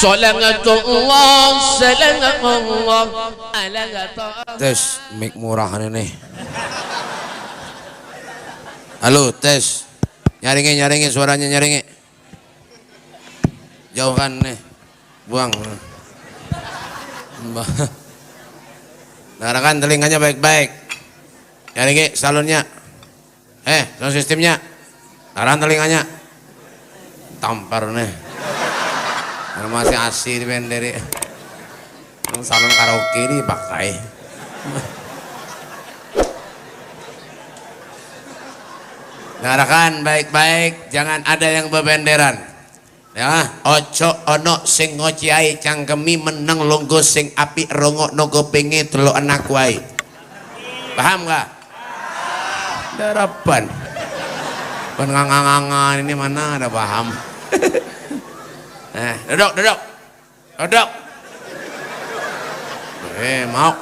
Salatullah salamullah ala tes mic murah nih. Halo tes, nyaringin suaranya nyaringin. Jauhkan nih, buang. Dengarkan telinganya baik-baik. Nyaringin salonnya, sound sistemnya. Dengarkan telinganya. Tampar nih. Karena masih asli dari salon karaoke ini pakai. Dengarkan baik-baik, jangan ada yang bebenderan. Ya, ojo ono sing ngociai cangkemi meneng longgo sing api rongok nogo pengi telo anak wae. Paham gak? Darapan. Pengangangan ini mana ada paham? Duduk. Mau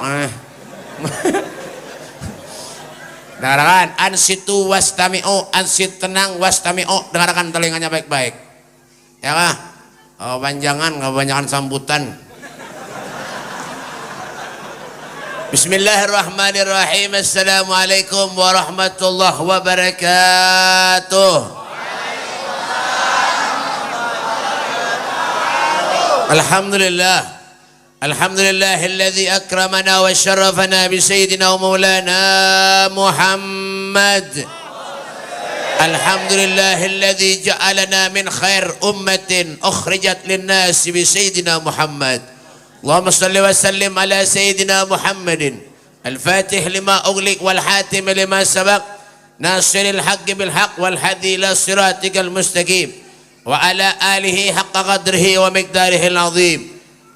dengarkan, ansitu wastami'u, ansit tenang wastami'u, dengarkan telinganya baik-baik. Ya kah? Panjangan, kebanyakan sambutan. Bismillahirrahmanirrahim. Assalamualaikum warahmatullahi wabarakatuh. Alhamdulillah, alhamdulillahilladzi akramana wa syarafana bi sayyidina wa maulana Muhammad. Alhamdulillahilladzi ja'alana min khair ummatin ukhrijat linnas bi sayyidina Muhammad. Allahumma salli wa sallim ala sayyidina Muhammadin al-fatih lima ughliq wal hatim lima sabaq nasiril haqqi bil haqq wal hadi ila siratikal mustaqim. وعلى آله حق قدره ومقداره العظيم.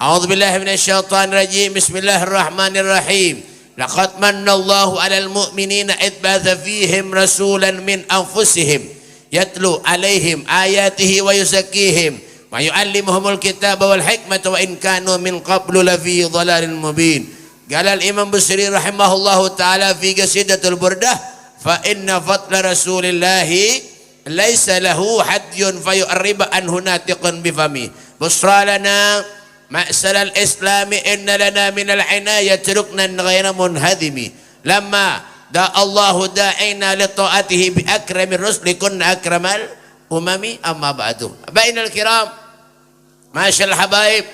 أعوذ بالله من الشيطان الرجيم. بسم الله الرحمن الرحيم. لقد من الله على المؤمنين إذ بعث فيهم رسولا من أنفسهم يتلو عليهم آياته ويزكيهم ويعلمهم الكتاب والحكمة وإن كانوا من قبل لفي ضلال مبين. قال الإمام بصري رحمه الله تعالى في قصيدة البردة فإن فضل رسول الله laisa lahu hadyun fayu'riba anhu natiqun bifami. Busra lana ma'sal al-islami inna lana min al-inayati ruknan ghayra munhadimi. Lamma da Allahu da'ina li ta'atihi bi akramir rusli kunna akramal umami amma ba'du. Bainal kiram, masyaallah habaib,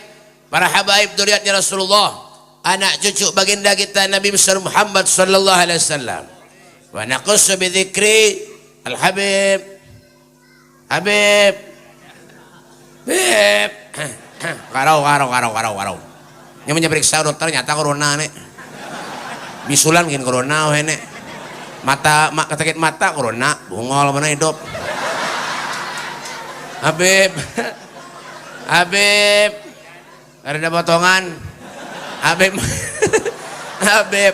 para habaib dzurriyyatnya Rasulullah, anak cucu baginda kita Nabi besar Muhammad sallallahu alaihi wasallam. Wa naqussu bi dzikri al-habib Habib, karau. Yang menyperiksa dokter ternyata corona nih. Bisulan gini corona nih. Mata sakit mata corona, bungol mana hidup. Habib, ada potongan. Habib,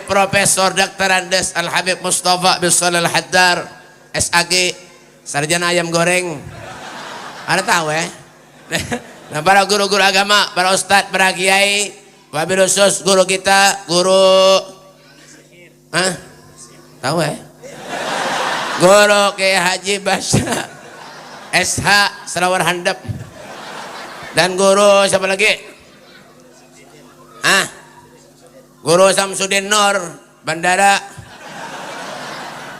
Profesor Dr. Andes Al Habib Mustafa bin Shalih Al Haddar, SAG. Sarjana ayam goreng. Ada tahu ya? Nah, para guru-guru agama, para ustadz, para kiai, wabil khusus guru kita, guru tahu ya? Guru Kiai Haji Basya SH Serawar Handap. Dan guru siapa lagi? Guru Samsudin Nur Bandara.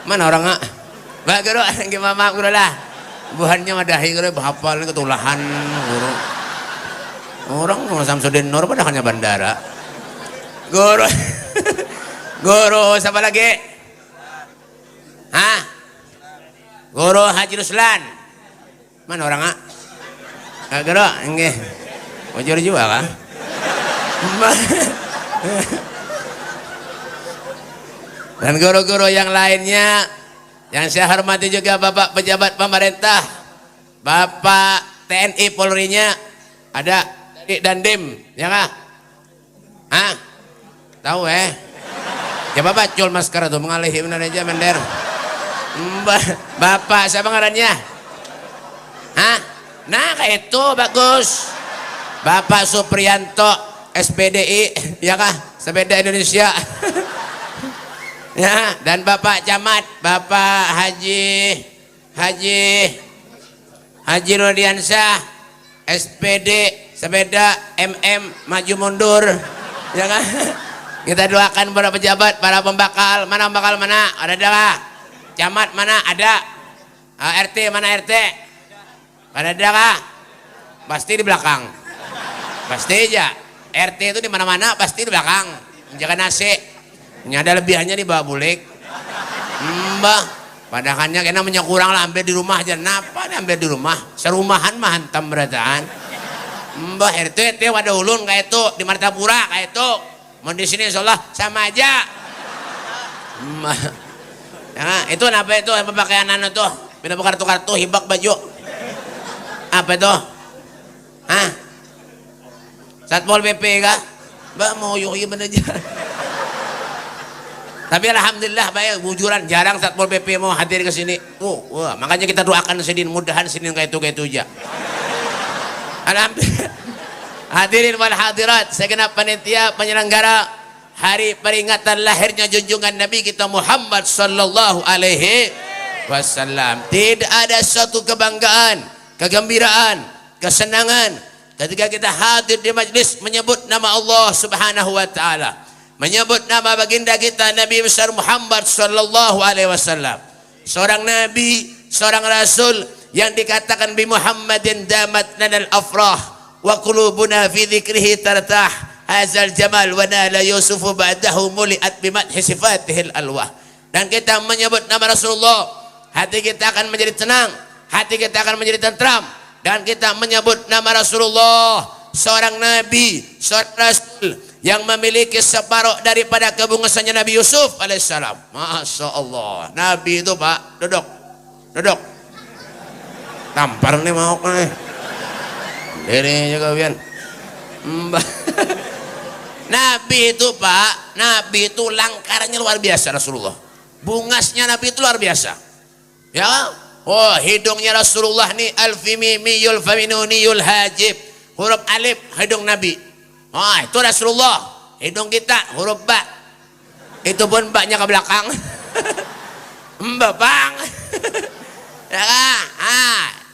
Mana orang Pak Guru, gimana Guru lah? Buhannya madahi Guru, hafal ketulahan Guru. Orang Samsudin Nur padahalnya bandara. Guru siapa lagi? Guru Haji Ruslan. Mana orang Guru, nggih. Wajur juga kah? Dan guru-guru yang lainnya. Yang saya hormati juga Bapak pejabat pemerintah, Bapak TNI Polri-nya, ada Dandim, ya kah? Tahu Coba bacul masker tuh mengalihi benar aja mender. Bapak siapa ngarannya? Nah kayak itu bagus. Bapak Supriyanto SPDI, ya kah? Sepeda Indonesia. Ya, dan Bapak Camat, Bapak Haji Nurdiansyah SPD sepeda maju mundur, ya kan? Kita doakan para pejabat, para pembakal. Mana pembakal mana? Ada kah? Camat mana? Ada. RT mana RT? Ada kah? Pasti di belakang. Pasti aja. RT itu di mana-mana pasti di belakang. Menjaga nasi. Ini ada lebihannya di bawah bulik. Mbah. Padahalnya kena kurang lah, ambil di rumah aja. Napa ambil di rumah? Serumahan mah hantam berataan. Mbah RT itu ada ulun kayak itu di Martapura kayak itu. Mau di sini insyaallah sama aja. Mbah. Nah, itu apa itu pemakaian anu tuh? Pindah kartu-kartu hibak baju. Apa itu? Hah? Satpol PP kah? Mbak mau yuk bener aja. Tapi alhamdulillah baik bujuran jarang Satpol PP mau hadir ke sini. Wah, makanya kita doakan Senin, mudahan Senin kayak itu aja. Alhamdulillah. Hadirin wal hadirat, segenap panitia penyelenggara hari peringatan lahirnya junjungan Nabi kita Muhammad sallallahu alaihi wasallam. Tidak ada suatu kebanggaan, kegembiraan, kesenangan ketika kita hadir di majlis menyebut nama Allah Subhanahu wa taala, menyebut nama baginda kita Nabi besar Muhammad sallallahu alaihi wasallam. Seorang nabi, seorang rasul yang dikatakan bi Muhammadin damat lanal afrah wa qulubuna fi dzikrihi tartah hazal jamal wa nala yusufu ba'dahu muliat bi madhi sifatihil alwah. Dan kita menyebut nama Rasulullah, hati kita akan menjadi tenang, hati kita akan menjadi tentram. Dan kita menyebut nama Rasulullah, seorang nabi, seorang rasul yang memiliki separuh daripada kebungasannya Nabi Yusuf alaihissalam. Masya Allah, nabi itu Pak, duduk tampar nih mau nih diri juga Bian. Nabi itu Pak, Nabi itu langkarnya luar biasa Rasulullah. Bungasnya Nabi itu luar biasa. Ya, oh hidungnya Rasulullah nih alfimimiyul faminuniyul hajib. Huruf alif hidung Nabi. Oh itu Rasulullah. Hidung kita huruf ba. Itu pun baknya ke belakang. Bang. Ya kan?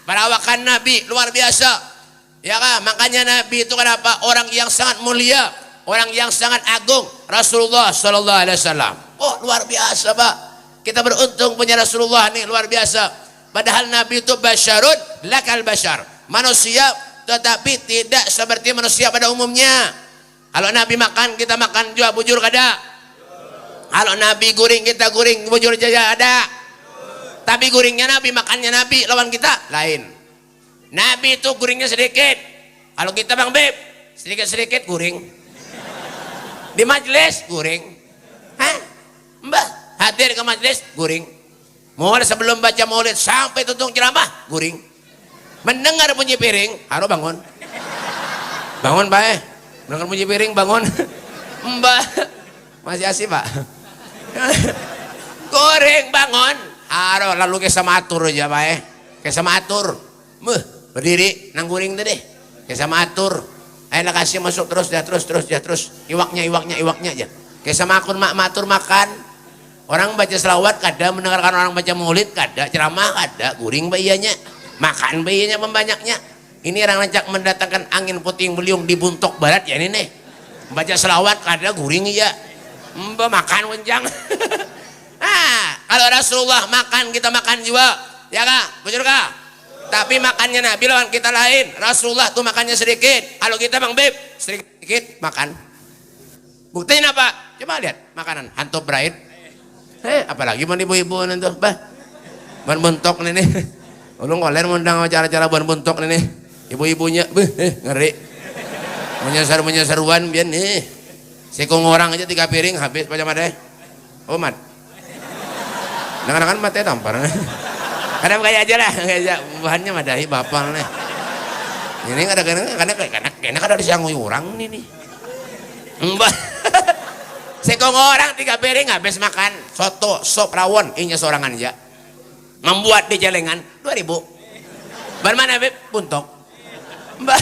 Perawakan Nabi luar biasa. Ya kan? Makanya Nabi itu kenapa? Orang yang sangat mulia, orang yang sangat agung, Rasulullah sallallahu alaihi wasallam. Oh, luar biasa, Pak. Kita beruntung punya Rasulullah nih, luar biasa. Padahal Nabi itu basyarun lakal basyar. Manusia tetapi tidak seperti manusia pada umumnya. Kalau Nabi makan, kita makan juga bujur kada. Kalau Nabi guring, kita guring bujur saja ada. Tapi guringnya Nabi, makannya Nabi, lawan kita lain. Nabi itu guringnya sedikit. Kalau kita Bang Beb, sedikit-sedikit guring. Di majelis guring. Hah? Mbah, hadir ke majelis guring. Mulai sebelum baca maulid sampai tutung ceramah guring. Mendengar bunyi piring, harus bangun. Bangun, Pak. Mendengar bunyi piring, bangun. Mbah, masih asih, Pak. Guring, bangun. Harus lalu ke sama atur aja, Pak. Ke sama atur. Berdiri nang guring tadi kayak sama atur ayo kasih masuk terus iwaknya aja kayak sama akun matur makan orang baca selawat kada, mendengarkan orang baca maulid kada, ceramah kada, guring bayinya makan bayinya pembanyaknya. Ini orang rancak mendatangkan angin puting beliung di buntok barat ya ini nih, baca selawat kada, guring ya makan wenjang. Kalau Rasulullah makan, kita makan juga ya kak, betul kak? Tapi makannya Nabi lawan kita lain. Rasulullah tuh makannya sedikit. Kalau kita Bang Beb sedikit makan. Buktinya apa? Coba lihat makanan hantu braid. Apalagi mau ibu-ibu nanti bah. Ban buntok nih. Ulung koler mundang acara-acara ban buntok nih. Ibu-ibunya ngeri. Menyasar-menyasaruan biar nih. Sekong orang aja 3 piring habis macam ada. Oh mat. Dengan-dengan mati tampar. Kadang kayak aja lah, kayak bahannya madahi bapak nih. Ini karena kada disangui orang nih. Mbah. Sekong orang 3 piring habis makan soto, sop rawon, inya seorangan aja. Membuat di celengan 2000. Bar mana Beb? Buntok. Mbah.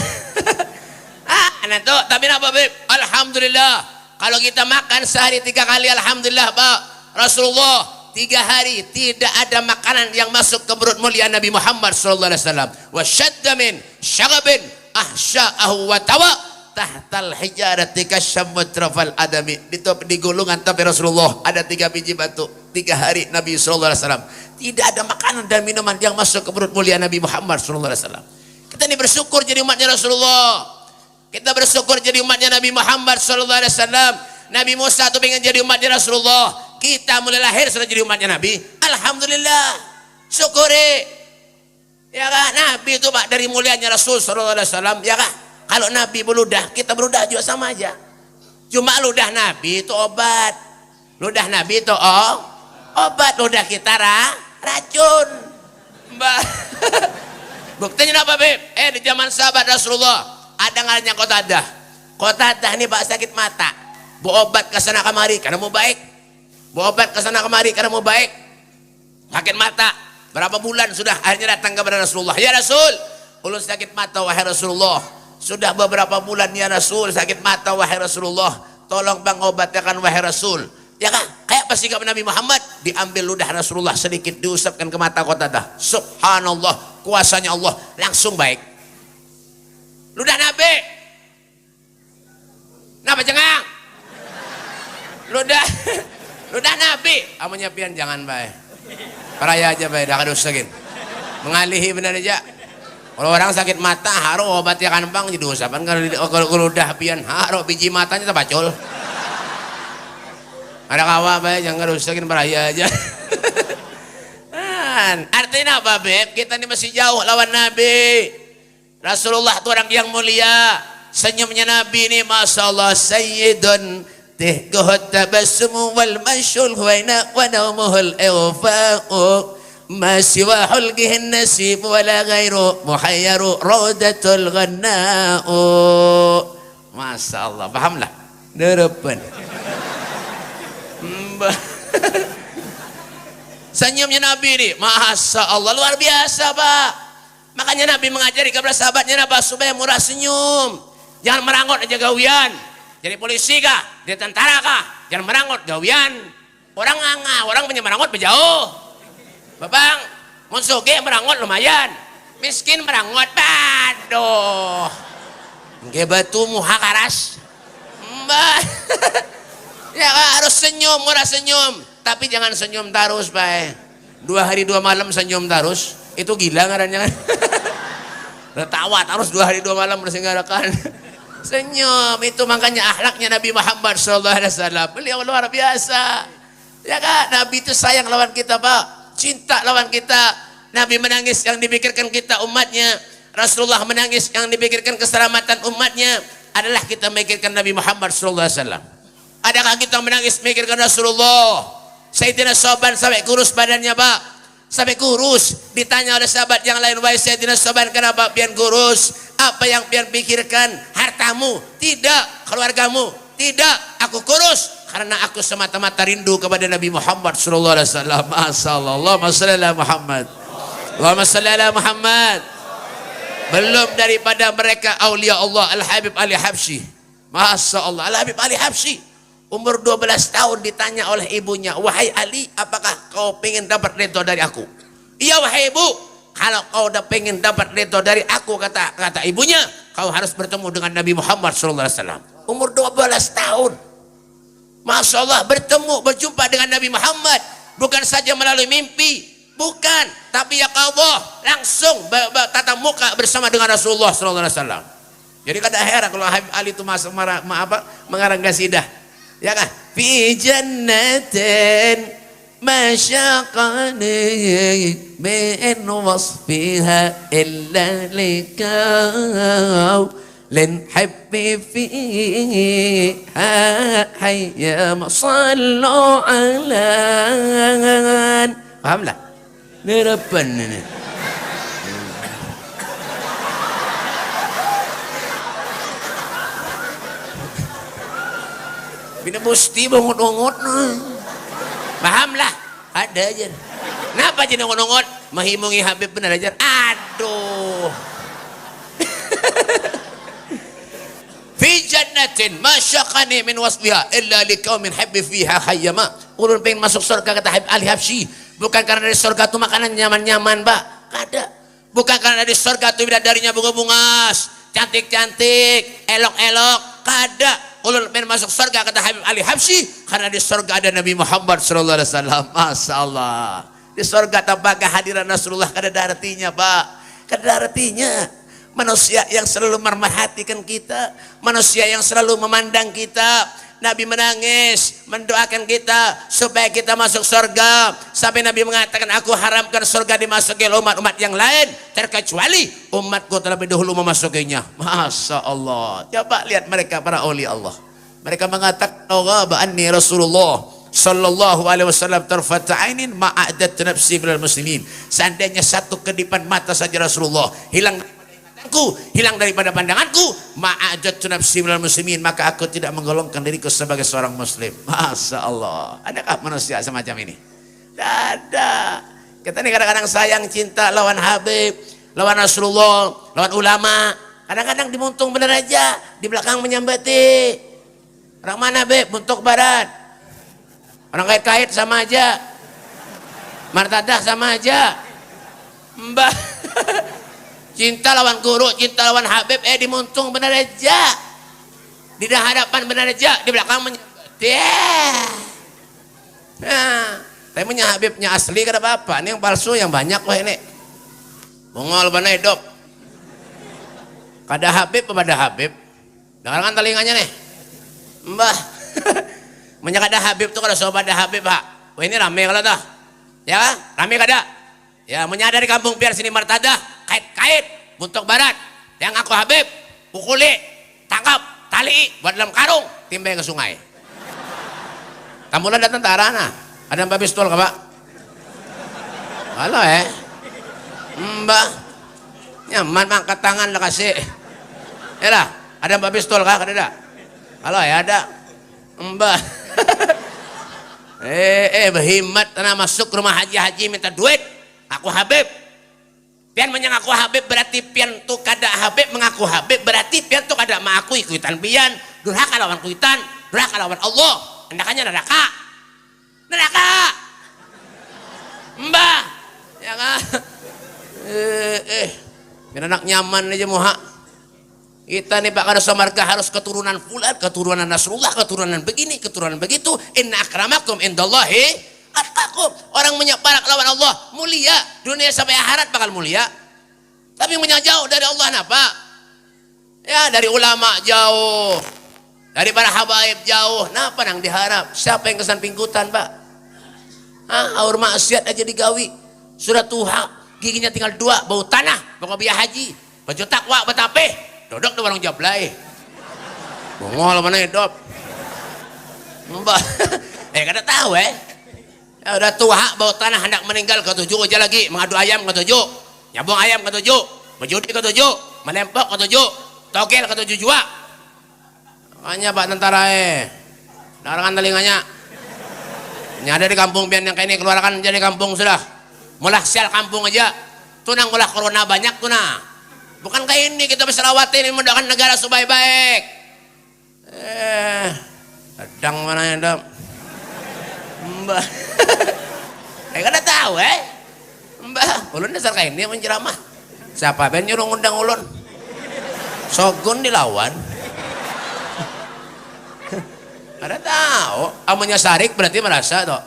Anak tuh, tapi apa Beb? Alhamdulillah. Kalau kita makan sehari 3 kali alhamdulillah, Pak. Rasulullah 3 hari tidak ada makanan yang masuk ke perut mulia Nabi Muhammad sallallahu alaihi wasallam. Wa syadda min syagabin ahsya'ahu wa tawa tahtal hijarati kasyammutrafal adami. Di gulungan tapi Rasulullah ada 3 biji batu. 3 hari Nabi sallallahu alaihi wasallam tidak ada makanan dan minuman yang masuk ke perut mulia Nabi Muhammad sallallahu alaihi wasallam. Kita ini bersyukur jadi umatnya Rasulullah. Kita bersyukur jadi umatnya Nabi Muhammad sallallahu alaihi wasallam. Nabi Musa tuh pengen jadi umatnya Rasulullah. Kita mulai lahir sudah jadi umatnya Nabi. Alhamdulillah. Syukuri. Ya kan? Nabi itu Pak dari mulianya Rasul sallallahu alaihi wasallam, ya kan? Kalau Nabi beludah, kita beludah juga sama aja. Cuma ludah Nabi itu obat. Ludah Nabi itu obat, ludah kita racun. Mbak. Buktinya apa, Beb? Di zaman sahabat Rasulullah ada ngarannya Qatadah. Qatadah ini Pak sakit mata. Bu obat ke sana kemari karena mau baik. Bu obat ke sana kemari karena mau baik. Sakit mata. Berapa bulan sudah akhirnya datang kepada Rasulullah. Ya Rasul, ulun sakit mata wahai Rasulullah. Sudah beberapa bulan ya Rasul sakit mata wahai Rasulullah. Tolong bang obatkan wahai Rasul. Ya kan? Kayak pasti sikap Nabi Muhammad, diambil ludah Rasulullah sedikit diusapkan ke mata Qatadah. Subhanallah, kuasanya Allah langsung baik. Ludah Nabi. Napa cengang? Ludah Nabi. Amunya pian jangan baik. Peraya aja baik, dah kadusakin. Mengalihi benar aja. Kalau orang sakit mata haro obat ya kan bang jadi usapan kalau ludah pian haro biji matanya terpacul. Ada kawa baik jangan rusakin peraya aja. Artinya apa Beb? Kita ini masih jauh lawan Nabi. Rasulullah itu orang yang mulia. Senyumnya Nabi ini Masya Allah Sayyidun tihkuhut tabassumu wal masyul huwaina wa naumuhul iwfa'u ma hulgihin nasib wala ghairu muhayyaru raudatul ghanna'u. Masya Allah, pahamlah? Derepan. Senyumnya Nabi ini Masya Allah luar biasa Pak. Makanya Nabi mengajari kepada sahabatnya Nabi supaya murah senyum. Jangan merangot aja gawian. Jadi polisi kah? Jadi tentara kah? Jangan merangot gawian. Orang nganga, orang punya merangot berjauh. Babang, monsoge merangot lumayan. Miskin merangot, aduh. Nge batu muha karas. Mbak. Ya harus senyum, murah senyum. Tapi jangan senyum terus, Pak. 2 hari 2 malam senyum terus. Itu gila ngarannya kan. Tertawa terus 2 hari 2 malam bersenggarakan. Senyum itu makanya akhlaknya Nabi Muhammad SAW. Beliau luar biasa. Ya kan, Nabi itu sayang lawan kita, Pak. Cinta lawan kita. Nabi menangis yang dipikirkan kita umatnya. Rasulullah menangis yang dipikirkan keselamatan umatnya. Adalah kita memikirkan Nabi Muhammad SAW. Adakah kita menangis memikirkan Rasulullah? Sayyidina Soban sampai kurus badannya Pak. Sampai kurus. Ditanya oleh sahabat yang lain, wahai Sayyidina Soban kenapa pian kurus? Apa yang pian pikirkan? Hartamu? Tidak. Keluargamu? Tidak. Aku kurus karena aku semata-mata rindu kepada Nabi Muhammad sallallahu alaihi wasallam. Masyaallah. Allahumma shalli ala Muhammad. Allahumma shalli ala Muhammad. Belum daripada mereka aulia Allah Al-Habib Ali Habsyi. Masyaallah. Al-Habib Ali Habsyi umur 12 tahun ditanya oleh ibunya, wahai Ali, apakah kau pengen dapat ridho dari aku? Iya wahai ibu, kalau kau udah pengen dapat ridho dari aku, kata ibunya, kau harus bertemu dengan Nabi Muhammad SAW. Umur 12 tahun. Masya Allah, berjumpa dengan Nabi Muhammad. Bukan saja melalui mimpi, bukan. Tapi ya Allah, langsung tatap muka bersama dengan Rasulullah SAW. Jadi kada heran kalau Habib Ali itu mengarang qasidah. Ya kan? Fi jannatin masyaqani min wasfiha illa likau lin habbi fiha hayya masallu alan. Paham lah? Ini depan ini. Bina musti bangut-ungut. Pahamlah. Ada aja. Kenapa jadi ungut-ungut? Mahimungi Habib benar aja. Aduh. Fi jannatin masyaqani min wasbiha illa liqaumin habbi fiha hayyama. Ulun pengen masuk surga kata Habib Ali Habsyi. Bukan karena dari surga itu makanan nyaman-nyaman, Pak. Ada. Bukan karena dari surga itu bidadarinya bunga-bungas. cantik-cantik, elok-elok, kada ulun pengen masuk surga kata Habib Ali Habsyi karena di surga ada Nabi Muhammad sallallahu alaihi wasallam. Masya Allah. Di surga tanpa kehadiran Rasulullah kada ada artinya, Pak. Kada ada artinya. Manusia yang selalu merhatikan kita, manusia yang selalu memandang kita. Nabi menangis mendoakan kita supaya kita masuk surga, sampai Nabi mengatakan, aku haramkan surga dimasuki umat-umat yang lain terkecuali umatku terlebih dahulu memasukinya. Masya Allah. Coba lihat mereka para awliya Allah, mereka mengatakan ghaba anni Rasulullah sallallahu alaihi wasallam tarfata ainin ma'adat nafsi minal muslimin. Seandainya satu kedipan mata saja Rasulullah hilang hilang daripada pandanganku, ma'ajatu nafsi minal muslimin, maka aku tidak menggolongkan diriku sebagai seorang muslim. Masya Allah. Adakah manusia semacam ini? Tidak ada. Kita ini kadang-kadang sayang cinta lawan Habib, lawan Rasulullah, lawan ulama. Kadang-kadang dimuntung benar aja, di belakang menyambati. Orang mana Beb? Muntuk barat. Orang kait-kait sama aja. Martadah sama aja. Mbah. Cinta lawan guru, cinta lawan Habib, dimuntung benar aja. Di hadapan benar aja, di belakang menyambut. Nah, tapi punya Habibnya asli kada apa-apa. Ini yang palsu yang banyak wah ini. Bungol bana hidup. Kada Habib kepada Habib. Dengarkan telinganya nih. Mbah. Menyak ada Habib tuh kada sobat ada Habib, Pak. Wah ini rame kalau dah. Ya, rame kada? Ya, menyadari kampung biar sini martadah, kait-kait, buntok barat, yang aku Habib, pukuli, tangkap, tali, buat dalam karung, timbang ke sungai. Kamulah ada tentara nah, ada mbak pistol ka Pak? Halo mbak, nyaman angkat tangan lah kasih. Ya ada mbak pistol kah? Kada? Halo ada, mbak. Berhimat tanah masuk rumah haji minta duit. Aku Habib. Pian menyangaku Habib berarti pian tu kada Habib mengaku Habib berarti pian tu kada mengakui kuitan pian. Durhaka lawan kuitan, durhaka lawan Allah. Hendakannya neraka. Neraka. Mbah. Ya kan? Biar anak nyaman aja muha. Kita nih Pak kada samarga harus keturunan fulan, keturunan Nasrullah, keturunan begini, keturunan begitu. Inna akramakum indallahi atqakum. Orang menyeparak lawan Allah mulia, dunia sampai akhirat bakal mulia. Tapi jauh dari Allah napa? Ya dari ulama jauh, dari para habaib jauh. Napa nang diharap? Siapa yang kesan pinggutan Pak? Aur maksiat aja digawi. Sudah tuha, giginya tinggal 2, bau tanah, bawa biaya haji, baju takwa betapeh, dodok di warung jablay. Bongol mana hidup? Mbak, kada tahu Ya udah tua bau tanah hendak meninggal ke-7 aja lagi mengadu ayam ke-7, nyambung ayam ke-7, berjudi ke-7, melempok ke-7, togel ke-7 jua. Makanya Pak tentara dengarkan telinganya. Ini ada di kampung biar yang kayak ini keluarkan jadi kampung sudah. Mulah sial kampung aja. Tunang mulah corona banyak tunang. Bukan kayak ini kita bisa lawatin ini mendoakan negara supaya baik. Kadang mana yang dam? Mbak. Kada tahu Mbak, ulun dasar kayak ini menceramah. Siapa ben nyuruh ngundang ulun? Sogun dilawan. Kada tahu. Amunya sarik berarti merasa toh.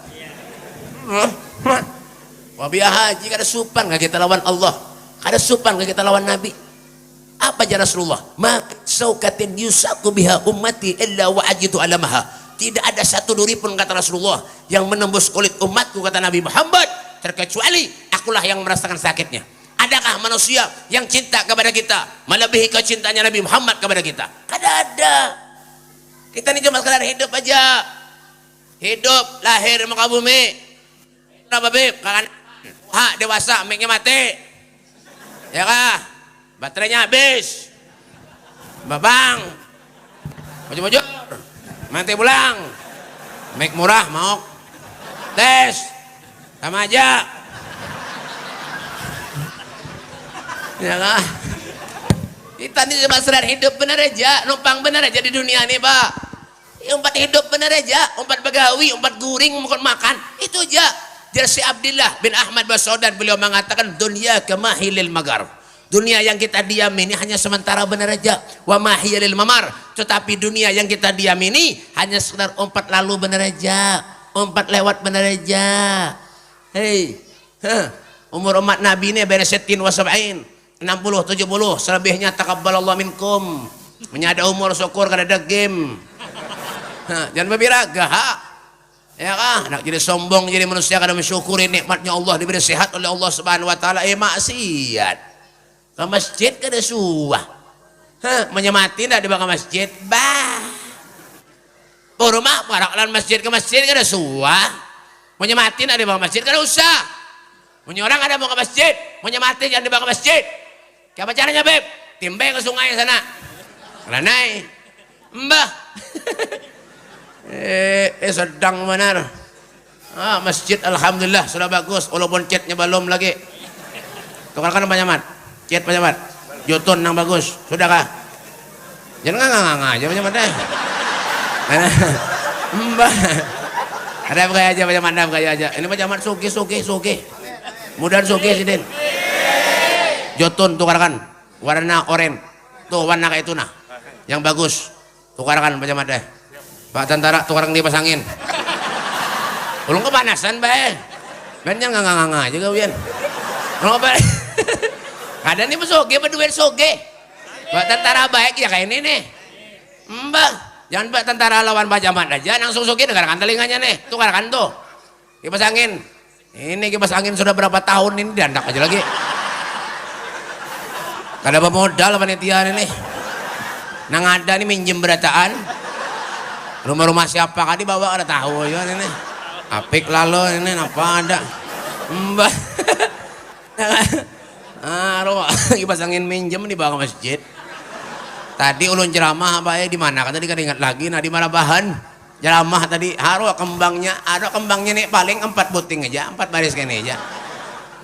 Wabiah haji kada supan gak kita lawan Allah. Kada supan gak kita lawan Nabi. Apa aja Rasulullah? Ma saukatin yusaku biha ummati illa wa ajitu alamaha. Tidak ada satu duri pun kata Rasulullah yang menembus kulit umatku kata Nabi Muhammad terkecuali akulah yang merasakan sakitnya. Adakah manusia yang cinta kepada kita melebihi kecintanya Nabi Muhammad kepada kita? Kada ada. Kita ini cuma sekadar hidup aja. Hidup lahir muka bumi. Kenapa Beb? Kakan dewasa mic-nya mati. Ya kah? Baterainya habis. Babang. Maju-maju. Mati pulang. Mic murah mau. Tes. Sama aja. Ya kan? Kita ini cuma sedar hidup benar aja, numpang benar aja di dunia ini, Pak. Umpat hidup benar aja, umpat begawi, umpat guring, makan. Itu aja. Dari si Abdullah bin Ahmad Basaudan beliau mengatakan dunia kemahilil magar. Dunia yang kita diam ini hanya sementara benar aja. Wa ma hiya lil mamar. Tetapi dunia yang kita diam ini hanya sekedar umpat lalu benar aja. Umpat lewat benar aja. Hei, umur umat Nabi ini beres 60 wa 70, 70, selebihnya takabbalallahu minkum. Menyada umur syukur kada ada game. Jangan berbiraga, ya kah? Nak jadi sombong jadi manusia kada mensyukuri nikmatnya Allah diberi sehat oleh Allah Subhanahu wa taala, maksiat. Ke masjid kada suah. Menyemati ndak di bawah masjid, bah. Rumah paraklan masjid ke masjid kada suah. Menyemati ndak di bawah masjid kada usah. Menyorang ada mau ke masjid, menyemati jangan di bawah masjid. Kayak apa caranya, Beb? Timbang ke sungai sana. Ranai, mbah. Sedang benar. Masjid alhamdulillah sudah bagus, walaupun catnya belum lagi. Tukarkan Pak Nyamat, cat Pak Nyamat, Jotun yang bagus, sudah kah? Jangan nganga aja Pak Nyamat deh. Mbah, ada apa aja Pak Nyamat, ada apa aja. Ini Pak Nyamat suki. Mudahan suki sih Den. Jotun tukarkan, warna oranye, tuh warna kayak itu nah. Yang bagus tukarkan Pak Camat deh. Pak Tentara tukarkan di pasangin. Ulung kepanasan bae. Ben jangan nganga aja gawian. Kalau bae. Kadang nih soge berduit soge. Pak Tentara baik ya kayak ini nih. Mbah, jangan Pak Tentara lawan Pak Camat aja langsung soge dengarkan telinganya nih. Tukarkan tuh. Kipas angin. Ini kipas angin sudah berapa tahun ini dandak aja lagi. Kada modal panitia ini. Nang ada nih minjem berataan. Rumah-rumah siapa kan dibawa kada tahu ya ini. Apik lalu ini apa ada. Mbah. Rumah kipas angin minjem dibawa ke masjid. Tadi ulun ceramah apa ya di mana? Kan tadi kan ingat lagi nah di mana bahan ceramah tadi ada kembangnya nih paling 4 buting aja, 4 baris kene aja.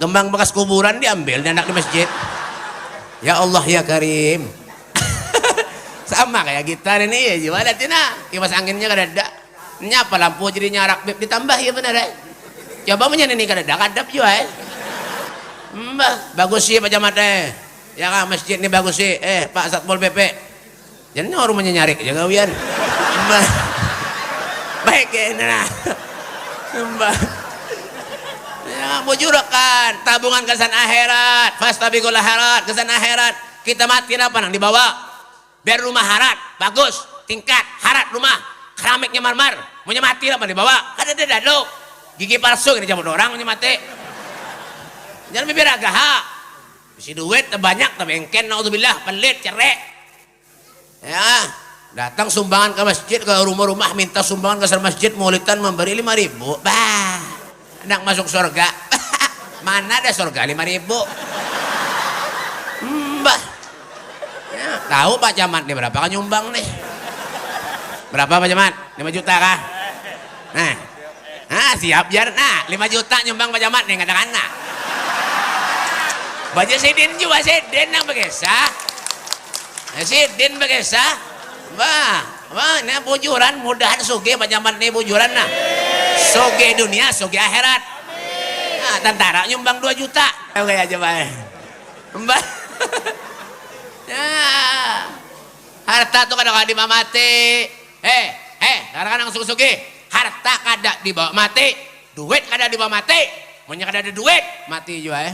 Kembang bekas kuburan diambil dan anak di masjid. Ya Allah ya Karim. Sama kayak gitar ini ya gimana tina kipas anginnya kada ada nyapa lampu jadi nyarak beb ditambah ya benar ya coba menyanyi ini kada ada kadap juga mbah bagus sih Pak Camat ya kan masjid ini bagus sih Pak Satpol PP jangan orang menyarik aja gawian mbah baik ya nah mbah ya bujurakan tabungan kesan akhirat fastabiqul akhirat kesan akhirat kita mati apa nang dibawa biar rumah harat bagus tingkat harat rumah keramiknya marmar mau mati apa dibawa ada dado gigi palsu ini jamu orang mau mati jangan bibir agak isi duit banyak tapi engken naudzubillah pelit cerek ya datang sumbangan ke masjid ke rumah-rumah minta sumbangan ke masjid maulidan memberi 5.000 bah anak masuk surga mana ada surga 5.000 mbah tahu Pak Camat nih berapa kan nyumbang nih berapa Pak Camat 5 juta kah nah siap biar 5 juta nyumbang Pak Camat nih katakan nah baju sidin juga sidin yang begesah sidin begesah wah ini bujuran mudahan suge Pak Camat nih bujuran nah suge dunia suge akhirat nah tentara nyumbang 2 juta oke aja mbak ya, harta tuh kadang di mati. Kadang-kadang sugi harta kada dibawa mati, duit kada dibawa mati. Punya kada ada duit, mati juga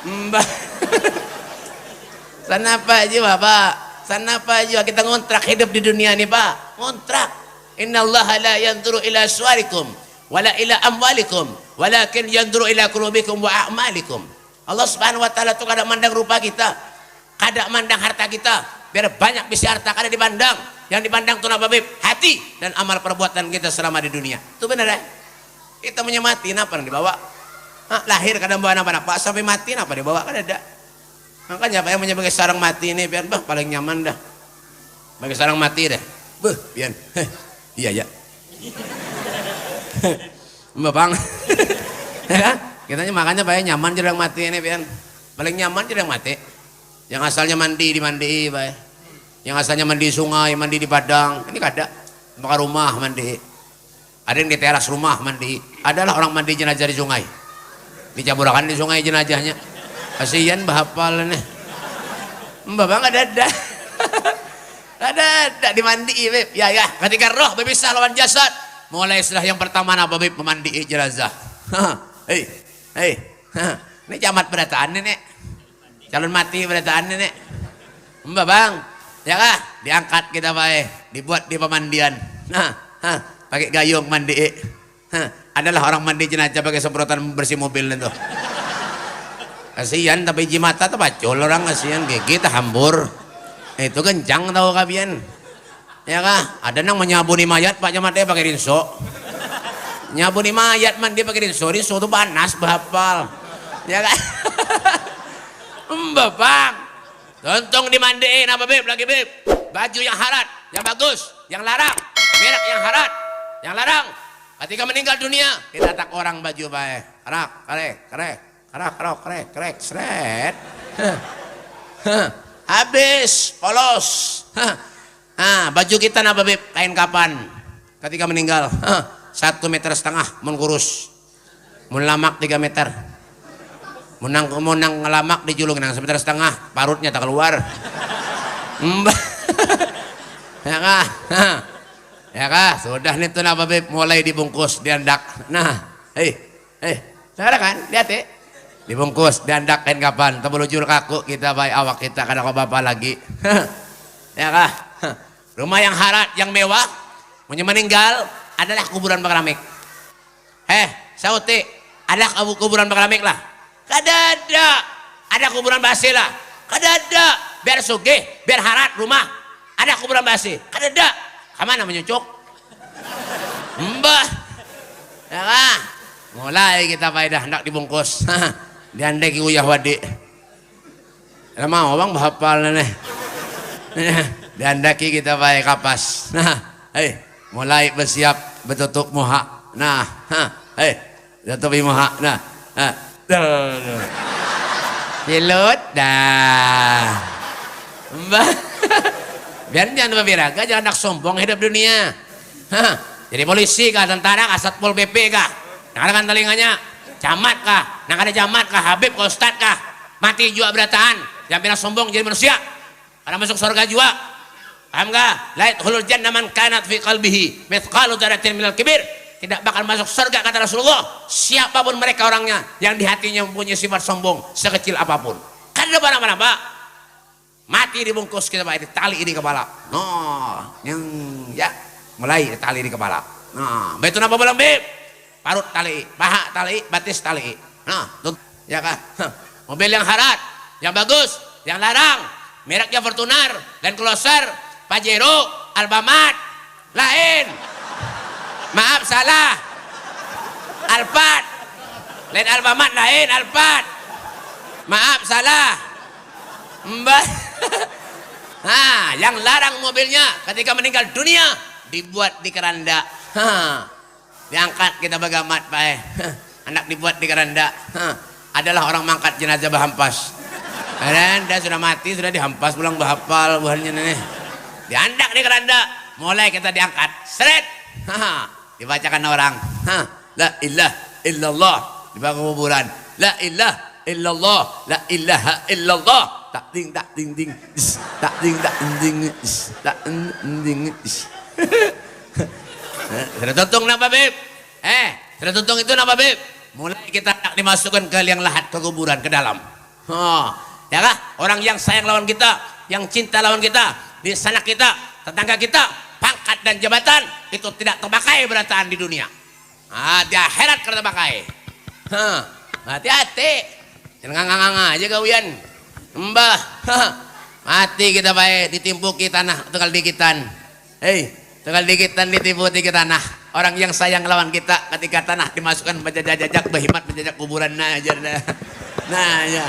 Mbah. Sana apa aja Bapak? Sana apa aja kita ngontrak hidup di dunia ini Pak? Ngontrak. Innallaha la yanzuru ila suwarikum wala ila amwalikum, walakin yanzuru ila qulubikum wa a'malikum. Allah Subhanahu wa taala tuh kada mandang rupa kita, kada mandang harta kita, biar banyak bisa harta kada dipandang. Yang dipandang tuh apa Beb? Hati dan amal perbuatan kita selama di dunia. Itu benar ya? Kita punya mati napa yang dibawa? Lahir kada bawa napa-napa sampai mati napa dibawa kada ada. Makanya apa yang menyebabkan sarang mati ini biar bah paling nyaman dah. Bagi sarang mati dah. Beh, pian. Iya ya. Mbak Bang. Kita makanya bayar nyaman jarang mati ini pian. Paling nyaman jarang mati. Yang asalnya mandi di mandi bay. Yang asalnya mandi sungai, mandi di padang. Ini kada. Maka rumah mandi. Ada yang di teras rumah mandi. Adalah orang mandi jenazah di sungai. Dicaburakan di sungai jenazahnya. Kasihan bahapal nih. Mbak bang ada. Ada dimandi beb. Ya ketika roh berpisah lawan jasad, mulai setelah yang pertama apa beb memandi jenazah. Hei. Ini camat berataan nih. Calon mati berataan nih. Mbak bang, ya kah? Diangkat kita baik, dibuat di pemandian. Pakai gayung mandi. Adalah orang mandi jenazah pakai semprotan bersih mobil itu. Kasihan tapi jimata tuh bacol orang kasihan gigi hambur. Itu kencang tahu kabian. Ya kah? Ada nang menyabuni mayat Pak Camat pakai rinso. Nyabuni mayat mandi pakai rinso tuh panas bahapal. Ya kah? Mbak bang. Tontong dimandiin apa beb lagi beb. Baju yang harat, yang bagus, yang larang. Merek yang harat, yang larang. Ketika meninggal dunia, ditatak orang baju baik. Krek, seret. Habis, polos. Baju kita apa beb? Kain kapan? Ketika meninggal, 1,5 meter mengkurus. Mulamak 3 meter. Munang ngelamak dijulung nang 1,5 meter, parutnya tak keluar. Ya kah? Ya kah? Sudah nih tuh apa beb mulai dibungkus diandak. Nah, sekarang kan lihat dibungkus diandak kain kapan tebelujur kaku kita baik awak kita kada kau bapak lagi. Ya kah? Rumah yang harat yang mewah punya meninggal adalah kuburan keramik. Sauti ada kuburan keramik lah. Kada ada kuburan basi lah. Kada ada biar sugih biar harat rumah ada kuburan basi. Kada ada. Kemana menyucuk? Mbah. Ya kah? Mulai kita faedah hendak dibungkus. Diandai ki uyah wadi. Mau bang bahapal nih. Diandaki kita baik kapas. Mulai bersiap bertutup muha. Tutupi muha. Silut dah. Mbah. Biar jangan beraga, jangan nak sombong hidup dunia. Jadi polisi kah, tentara kah, satpol pp kah, nak ada telinganya, camat kah, nak ada camat kah, habib kah, ustad kah, mati juga berataan, jangan pernah sombong jadi manusia, karena masuk surga juga. Paham kah? La yadkhulul jannah man kanat fi qalbihi mithqalu dzarratin minal kibir. Tidak bakal masuk surga kata Rasulullah siapapun mereka orangnya yang di hatinya mempunyai sifat sombong sekecil apapun. Kan ada mana-mana Pak. Mati dibungkus kita pakai tali di kepala. Ya mulai tali di kepala. Betul apa belum beb? Parut tali, paha tali, batis tali. Ya kah? Mobil yang harat, yang bagus, yang larang, mereknya Fortuner, Land Cruiser, Pajero, Alfamart, lain. Maaf salah. Alphard, lain Alfamart lain Alphard. Maaf salah. Mbak. Yang larang mobilnya ketika meninggal dunia dibuat di keranda. Diangkat kita bagamat Pak. Anak dibuat di keranda. Adalah orang mangkat jenazah bahampas. Keranda sudah mati sudah dihampas pulang bahapal buahnya nih. Diandak di keranda. Mulai kita diangkat. Seret. Dibacakan orang. La ilaha illallah di bawah kuburan. La ilaha illallah. La ilaha illallah. Tak ding tak ding ding tak ding tak ding tak ding. Sudah tuntung napa beb? Sudah tuntung itu napa beb? Mulai kita nak dimasukkan ke liang lahat ke kuburan ke dalam. Ya kah? Orang yang sayang lawan kita, yang cinta lawan kita, di sanak kita, tetangga kita, pangkat dan jabatan itu tidak terpakai berataan di dunia. Di akhirat kada terpakai. Hati-hati. Jangan nganga aja kawian. Mbah, mati kita baik ditimpuki tanah tegal dikitan. Tegal dikitan ditimpuki ke tanah. Orang yang sayang lawan kita ketika tanah dimasukkan menjajak behimat menjajak kuburan aja. Ya.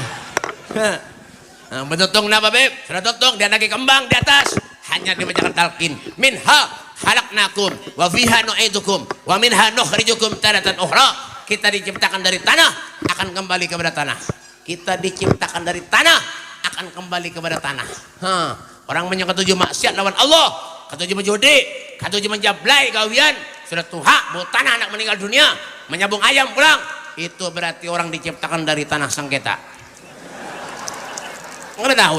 Betutung napa beb? Sudah tutung dia lagi kembang di atas. Hanya dibacakan talqin. Minha halaknakum wa fiha nu'idukum wa minha nukhrijukum taratan ukhra. Kita diciptakan dari tanah akan kembali kepada tanah. Kita diciptakan dari tanah akan kembali kepada tanah. Orang yang ketujuh maksiat lawan Allah, ketujuh menjudi, ketujuh menjablai kawian, sudah tuha, bau tanah anak meninggal dunia, menyambung ayam pulang, itu berarti orang diciptakan dari tanah sengketa. Nggak tahu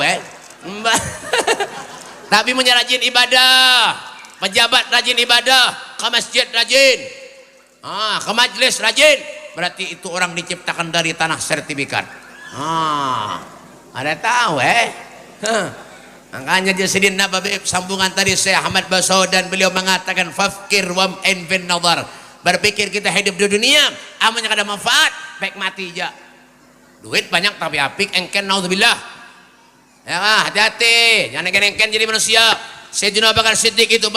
Tapi punya rajin ibadah, pejabat rajin ibadah, ke masjid rajin, ke majlis rajin, berarti itu orang diciptakan dari tanah sertifikat. Ada tahu Makanya dia sedih Nabi sambungan tadi saya Ahmad Basaudan, beliau mengatakan fafkir wam'in bin nazar, berpikir kita hidup di dunia amanya kada manfaat, baik mati aja. Duit banyak tapi apik engken naudzubillah. Ya hati-hati, jangan engken jadi manusia. Sayyidina Abu Bakar Siddiq itu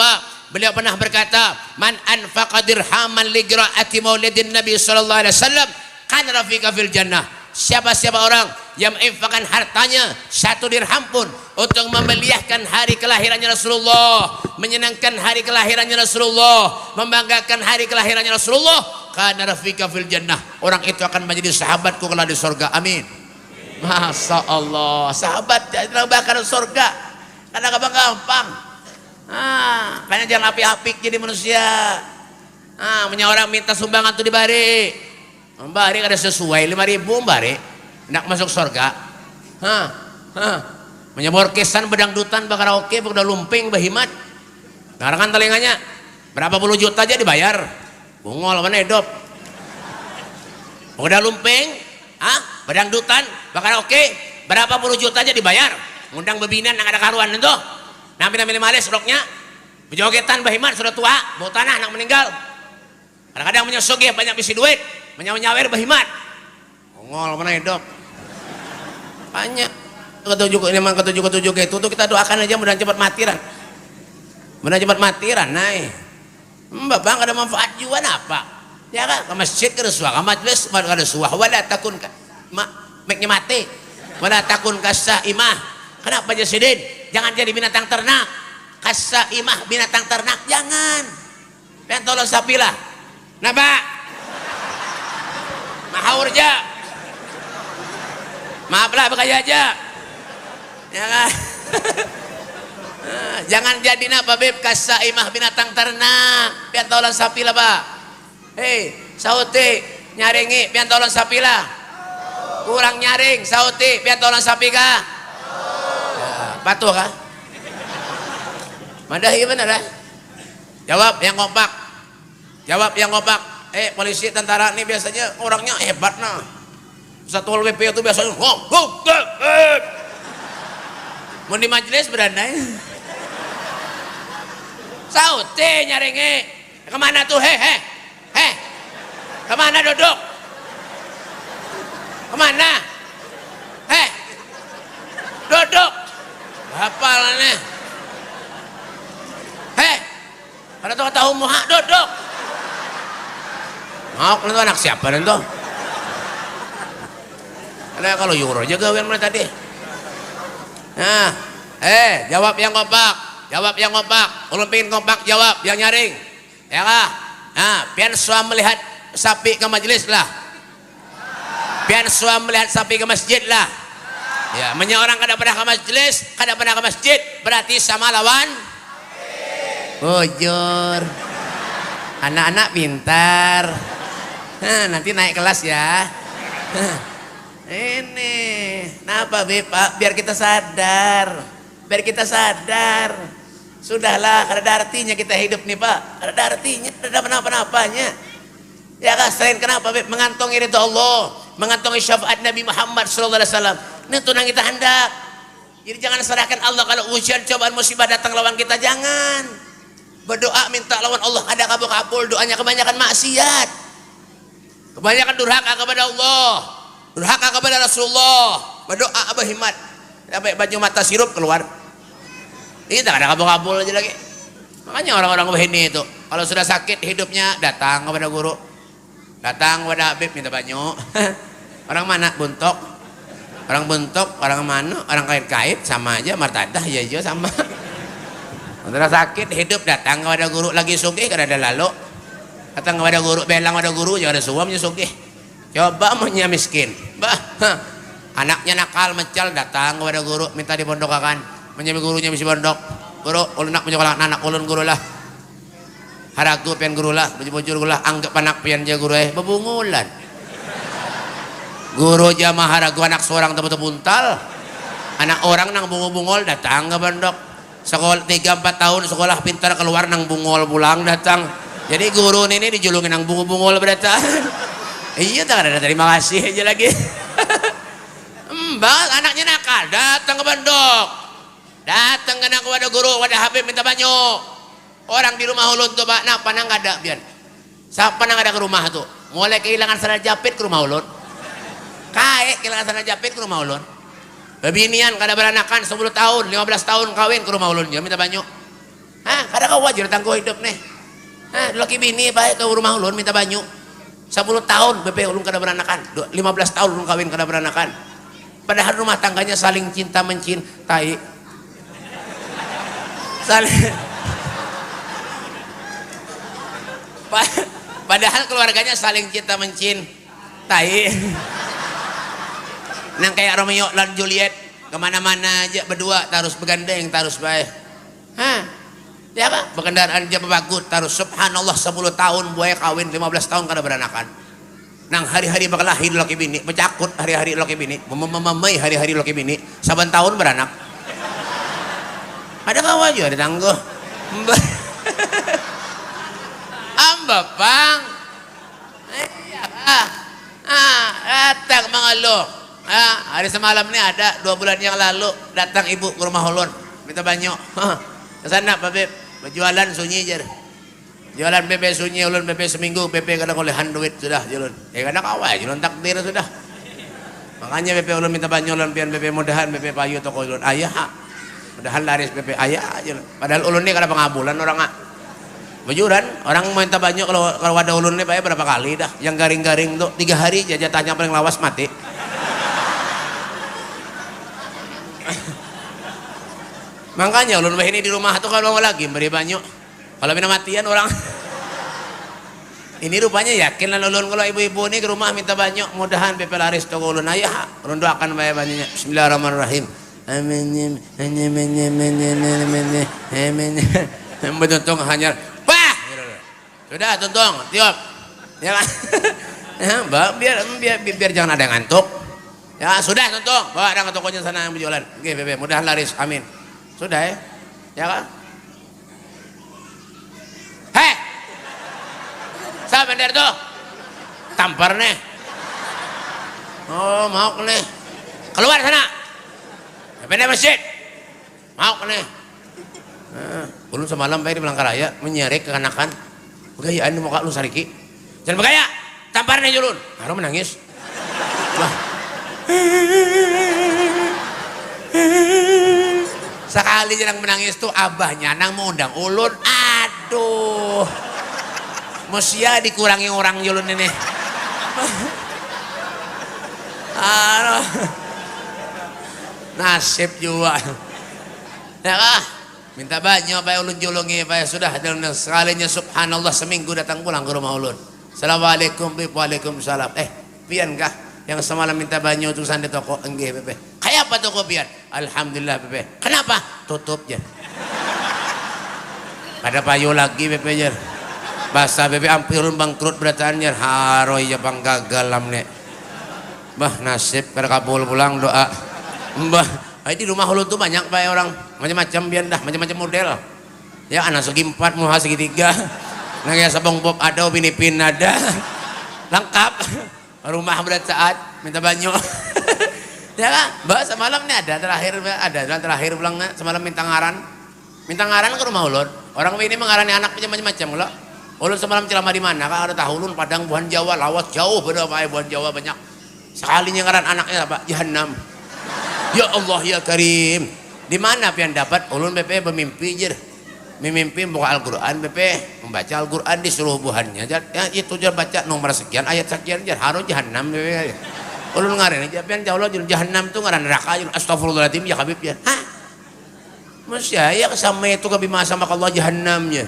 beliau pernah berkata, man anfaqa dirhaman li qiraati maulidin Nabi sallallahu alaihi wasallam kan rafiqa fil jannah. Siapa-siapa orang yang menginfakkan hartanya 1 dirham pun untuk memeliahkan hari kelahirannya Rasulullah, menyenangkan hari kelahirannya Rasulullah, membanggakan hari kelahirannya Rasulullah, kana rafiqa fil jannah, orang itu akan menjadi sahabatku kelak di surga. Amin. Masya Allah, sahabat dalam bakar surga karena gampang. Karena jangan apik-apik jadi manusia. Punya orang minta sumbangan tuh dibari. Mbari kada sesuai 5.000 mbari nak masuk surga. Menyebor kesan bedangdutan bakaraoke udah lumping bahimat. Ngarangan telinganya berapa puluh juta aja dibayar. Bungol mana hidup. Udah lumping, bedangdutan bakaraoke berapa puluh juta aja dibayar. Ngundang bebinan yang ada karuan itu. Nampi males roknya. Bejogetan bahimat sudah tua, bau tanah anak meninggal. Kadang-kadang punya sugih banyak bisi duit. Menyawer bahimat, ngol mana hidup banyak ketujuh ini memang ketujuh itu tuh kita doakan aja mudah cepat matiran, naik bang ada manfaat juga apa ya kan, ke masjid ke suah, ke majlis ke suah, wala takun meknya mati, wala takun kasa imah. Kenapa Jasidin jangan jadi binatang ternak, kasa imah binatang ternak jangan, pengen tolong sapilah napa mahaur aja, maaflah berkaya aja, ya kan? Jangan jadi napa beb kasa imah binatang ternak, pian tolong sapi lah pak. Hei sauti nyaringi pian tolong sapi lah, kurang nyaring sauti pian tolong sapi kah? Patuh kah? Madahi bener Jawab yang kompak, jawab yang kompak. Polisi tentara ini biasanya orangnya hebat nah. Satu WP itu biasanya mau di majelis berandai. Saute nyaringe. Kemana tuh kemana duduk? Kemana? Duduk. Hafalannya. Ada tuh kata umuha duduk. Mau itu anak siapa itu? Ada kalau Euro aja gawian mulai tadi. Nah, jawab yang kompak, jawab yang kompak. Ulun pingin kompak jawab yang nyaring, ya kah? Nah, pian suam melihat sapi ke majelis lah, pian suam melihat sapi ke masjid lah. Ya, menye orang kada pernah ke majelis, kada pernah ke masjid, berarti sama lawan. Bujur, anak-anak pintar. Nanti naik kelas ya. Ini kenapa Pak? Biar kita sadar, sudahlah, ada artinya kita hidup nih Pak, ada artinya, ada apa-apanya ya kan. Selain kenapa mengantongi ridha Allah, mengantongi syafaat Nabi Muhammad SAW. Ini tuh yang kita hendak. Jadi jangan serahkan Allah kalau ujian cobaan musibah datang lawan kita, jangan berdoa minta lawan Allah ada kabul-kabul, doanya kebanyakan maksiat. Kebanyakan durhaka kepada Allah, durhaka kepada Rasulullah, berdoa Abah Himmat sampai baju mata sirup keluar. Ini tak ada kabul-kabul aja lagi. Makanya orang-orang begini itu kalau sudah sakit hidupnya datang kepada guru, datang kepada Habib minta banyu. Orang mana buntok, orang mana, orang kait-kait sama aja, martadah ya sama. Sudah sakit hidup datang kepada guru, lagi sugih kada ada lalu. Datang kepada guru, belang kepada guru, jangan ada suamnya sugih. Coba maunya miskin, anaknya nakal mecal, datang kepada guru, minta dipondokakan. Menjadi gurunya misi pondok. Guru, ulun nak punya anak ulun guru lah. Haraku pian guru lah, bujur guru lah, anggap anak pian dia guru bebungulan. Guru jamaah haraku anak seorang temu buntal. Anak orang nang bungol-bungol datang ke pondok. Sekolah 3-4 tahun sekolah pintar keluar nang bungol pulang datang. Jadi guru ini dijulungin nang bungol-bungol berdatang. Iya tak ada terima kasih aja lagi. Mbak anaknya nakal datang ke pondok. Datang ke nang wadah guru wadah Habib minta banyak. Orang di rumah ulun tuh Pak, nah panang nggak ada biar. Siapa nang ada ke rumah tuh? Mulai kehilangan sandal japit ke rumah ulun. Kae kehilangan sandal japit ke rumah ulun. Bebinian kada beranakan 10 tahun, 15 tahun kawin ke rumah ulun dia minta banyak. Hah, kada kau wajar tangguh hidup nih. Hah, laki bini baik ke rumah ulun minta banyak. 10 tahun BP ulun kada beranakan, 15 tahun ulun kawin kada beranakan. Padahal rumah tangganya saling cinta mencintai. Saling Padahal keluarganya saling cinta mencintai. Nang kayak Romeo dan Juliet kemana-mana aja berdua terus begandeng terus baik. Hah? Ya apa? Berkendaraan aja bagus terus subhanallah 10 tahun buaya kawin 15 tahun kada beranakan. Nang hari-hari bakal lahir laki bini, bercakut hari-hari laki bini, memamai hari-hari laki bini, saban tahun beranak. Ada kawan juga ditangguh. Amba pang. Iya. Datang mengeluh. Hari semalam ini ada 2 bulan yang lalu datang ibu ke rumah ulun minta banyak. Ke sana Pak Beb, berjualan sunyi aja. Jualan BP sunyi ulun BP seminggu BP kadang olehan duit sudah ulun. Kadang kawai ulun takdir sudah. Makanya BP ulun minta banyak ulun pian BP mudahan BP payu toko ulun. Ayah. Mudahan laris BP ayah aja. Padahal ulun ini kada pengabulan orang Bajuran, orang minta banyak kalau ada ulun ini Pak berapa kali dah. Yang garing-garing tuh 3 hari aja jatahnya paling lawas mati. Makanya ulun ini di rumah tuh kalau mau lagi beri banyak. Kalau minta matian orang. Ini rupanya yakin lah ulun kalau ibu-ibu ini ke rumah minta banyak mudahan BP laris toko ulun ayah. Ulun doakan banyak-banyaknya. Bismillahirrahmanirrahim. Amin. Amin. Betul hanya sudah tuntung tiup ya kan. biar jangan ada yang ngantuk ya sudah tuntung bawa ada ke tokonya sana yang berjualan oke bebe mudahan laris amin sudah ya kan. Hei siapa bener tuh tampar nih oh mau nih keluar sana bener masjid mau nih ulun semalam baik di Palangkaraya menyarik kekanakan gayaan muka lu sariki jangan bergaya tampar nih julun baru menangis wah sekali jarang menangis tuh abahnya nang mau undang ulun aduh musia dikurangi orang julun ini aduh nasib juga ya kah minta banyak Pak ulun julungi Pak sudah dalam sekalinya subhanallah seminggu datang pulang ke rumah ulun. Assalamualaikum waalaikumsalam. Pian kah yang semalam minta banyak utusan di toko enggih Pepe. Kayak apa toko pian? Alhamdulillah Pepe. Kenapa? Tutup je. Ada payu lagi Pepe je. Bahasa Pepe hampir bangkrut berataan je. Haroi ya bang gagal lamne. Bah nasib kada kabul pulang doa. Mbah di rumah ulun tuh banyak Pak orang macam-macam biar dah macam-macam model ya anak segi 4 muha segi 3 nang ya sabong bob ada bini pin ada lengkap rumah berat saat minta banyak ya kan mbak semalam nih ada terakhir pulang semalam minta ngaran ke rumah ulun orang ini mengarani anak macam-macam lo ulun semalam ceramah di mana kan ada tahu ulun Padang Buhan Jawa lawas jauh beda Pak Buhan Jawa banyak sekalinya ngaran anaknya Pak Jahannam. Ya Allah ya Karim. Di mana pian dapat ulun BP bermimpi jer. Mimpi buka Al-Qur'an BP membaca Al-Qur'an di seluruh buhannya. Ya itu jer baca nomor sekian ayat sekian jer harus Jahannam BP. Ulun ngaran aja pian Allah Jahannam itu ngaran neraka astagfirullahaladzim ya Habib ya. Hah? Masya ya sama itu kabima sama Allah Jahannamnya.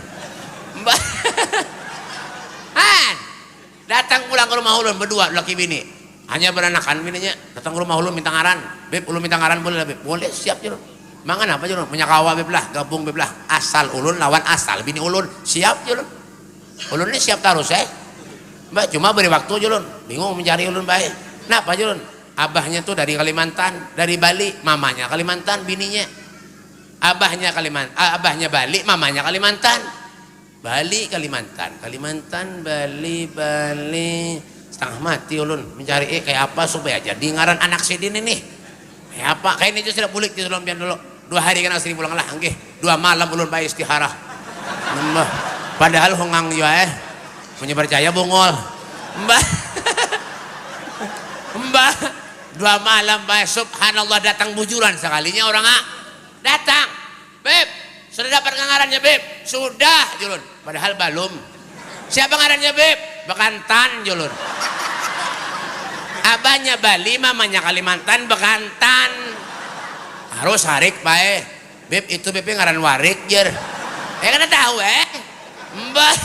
Han. Datang pulang ke rumah ulun berdua laki bini. Hanya beranakan bininya datang ke rumah ulun minta ngaran Beb ulun minta ngaran boleh Beb boleh siap julun mangan apa julun menyakawa Beb lah gabung Beb lah asal ulun lawan asal bini ulun siap julun ulun ini siap taruh mbak cuma beri waktu julun bingung mencari ulun baik kenapa julun Abahnya tuh dari Kalimantan, dari Bali, mamanya Kalimantan, bininya. Abahnya abahnya Bali, mamanya Kalimantan. Bali, Kalimantan, Kalimantan, Bali, Bali. Setengah mati ulun mencari kayak apa supaya jadi ngaran anak sidin ini. Kayak apa? Kayak ini sudah bulik di Solombian dulu. 2 hari kan asri pulang lah, nggih. 2 malam ulun bae istiharah. Padahal hongang yo punya percaya bungol. Mbah. Mbah 2 malam bae subhanallah datang bujuran sekalinya orang datang. Beb, sudah dapat ngarannya Beb? Sudah julun. Padahal belum. Siapa ngarannya Beb? Bekantan julun. Abahnya Bali, mamanya Kalimantan, Bekantan. Harus harik bae. Beb itu Beb ngaran warik jer. Karena tahu Mbah.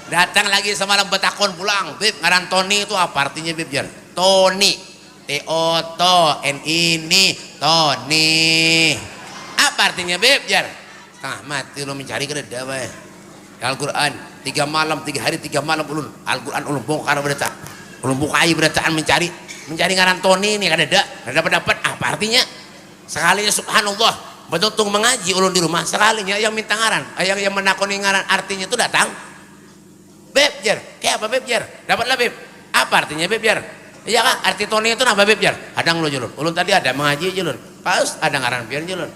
Datang lagi semalam betakon pulang. Beb ngaran Tony itu apa artinya Beb jer? Tony. T-O-N-I-N-I Tony. Apa artinya Beb jer? Setengah mati lu mencari kereda bae. Al-Quran 3 malam 3 hari 3 malam ulun. Al-Quran ulun bongkar berita. Ulun bukai beritaan mencari ngaran Tony ini kada dapat apa artinya? Sekalinya subhanallah betul-betul mengaji ulun di rumah, sekalinya yang minta ngaran, yang menakoni ngaran artinya itu datang. Beb jer, kayak apa Beb jer? Dapatlah Beb. Apa artinya Beb jer? Iya kan arti Tony itu apa Beb jer? Hadang lo julun. Ulun tadi ada mengaji julun. Pas ada ngaran pian julun.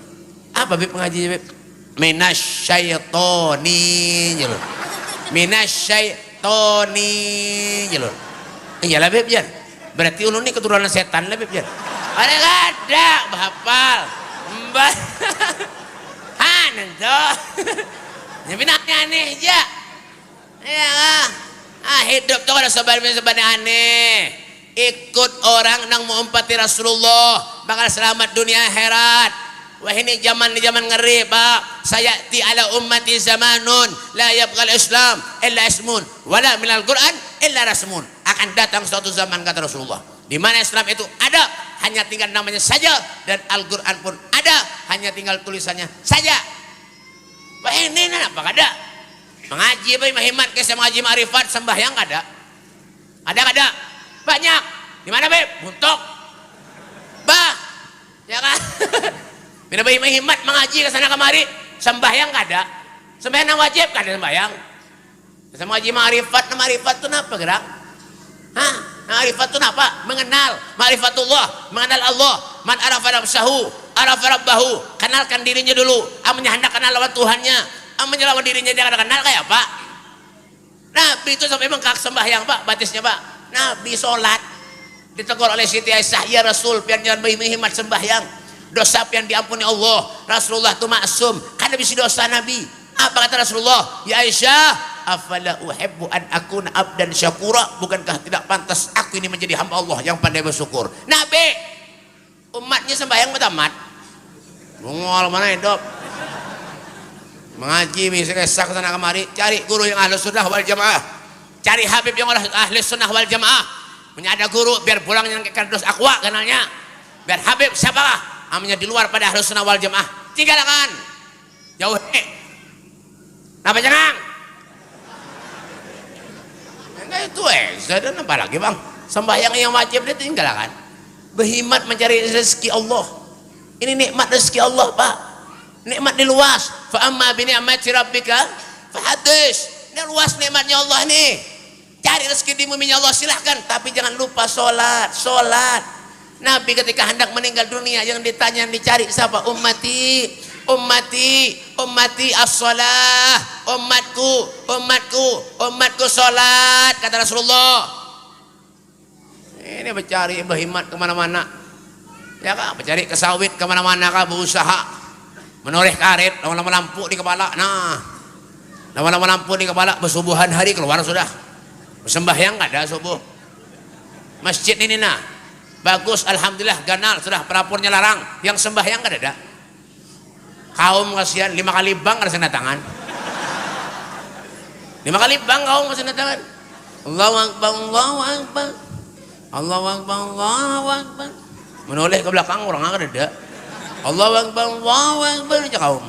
Apa Beb mengaji Beb? Minasyaitoni julun. Minasyaitoni julun. Iyalah Beb jer. Berarti ulun ini keturunan setan lah Beb jer. Ada bahapal. Mbah. Hanendo. Ya binatnya aneh aja. Ya. Hidup tuh ada sebenarnya aneh. Ikut orang nang mengumpati Rasulullah bakal selamat dunia akhirat. Wah ini zaman ngeri Pak. Sayati ala ummati zamanun la yabqal Islam illa ismun wala minal Quran illa rasmun. Akan datang suatu zaman kata Rasulullah di mana Islam itu ada hanya tinggal namanya saja dan Al-Quran pun ada hanya tinggal tulisannya saja. Wah ini apa kada? Mengaji bae mahimat ke mengaji ma'rifat sembahyang kada? Ada banyak. Di mana Beb? Buntok. Bah. Ya kan? Bila bayi mahimat mengaji ke sana kemari, sembahyang kada. Sembahyang wajib kada sembahyang. Sama ngaji ma'rifat itu apa gerak? Hah? Ma'rifat itu apa? Mengenal. Ma'rifatullah, mengenal Allah. Man arafa nafsahu, arafa rabbahu. Kenalkan dirinya dulu. Amanya hendak kenal lawan Tuhannya. Amanya lawan dirinya dia kada kenal kayak apa? Nabi itu sampai bengkak sembahyang Pak, batisnya Pak. Nabi sholat ditegur oleh Siti Aisyah, ya Rasul, pian jangan bayi mahimat sembahyang. Dosa yang diampuni Allah. Rasulullah itu maksum karena bisa dosa Nabi. Apa kata Rasulullah? Ya Aisyah, afala uhibbu an akuna abdan syakura? Bukankah tidak pantas aku ini menjadi hamba Allah yang pandai bersyukur? Nabi umatnya sembahyang tamat. Bungol mana hidup? Mengaji bisa kesak sana kemari, cari guru yang ahli sunnah wal jamaah. Cari habib yang ahli sunnah wal jamaah. Punya ada guru biar pulang yang ke kardus akwa kenalnya. Biar habib siapa? Amanya di luar pada ahli sunnah wal jamaah. Tinggalkan. Jauh. Napa jangan? Enggak itu saya dan apa lagi bang? Sembahyang yang wajib dia tinggalkan. Berhimat mencari rezeki Allah. Ini nikmat rezeki Allah Pak. Nikmat di luas. Fa amma bi ni'mati rabbika fahadis. Ini luas nikmatnya Allah nih. Cari rezeki di bumi Allah silahkan, tapi jangan lupa sholat. Nabi ketika hendak meninggal dunia yang ditanya yang dicari siapa? Ummati as-salah. Umatku sholat kata Rasulullah. Ini mencari berhimat kemana-mana. Ya kan, mencari kesawit kemana-mana kan, berusaha menoreh karet, lama-lama lampu di kepala. Nah, lama-lama lampu di kepala, bersubuhan hari keluar sudah. Sembahyang nggak ada subuh. Masjid ini nah bagus, alhamdulillah ganal sudah, perapurnya larang. Yang sembahyang nggak ada. Kaum kasihan 5 kali bang ada sana tangan. 5 kali bang kaum ada sana tangan. Allahu akbar, Allahu akbar, Allahu akbar, Allahu akbar. Menoleh ke belakang orang nggak ada. Allahu akbar, Allahu akbar aja kaum.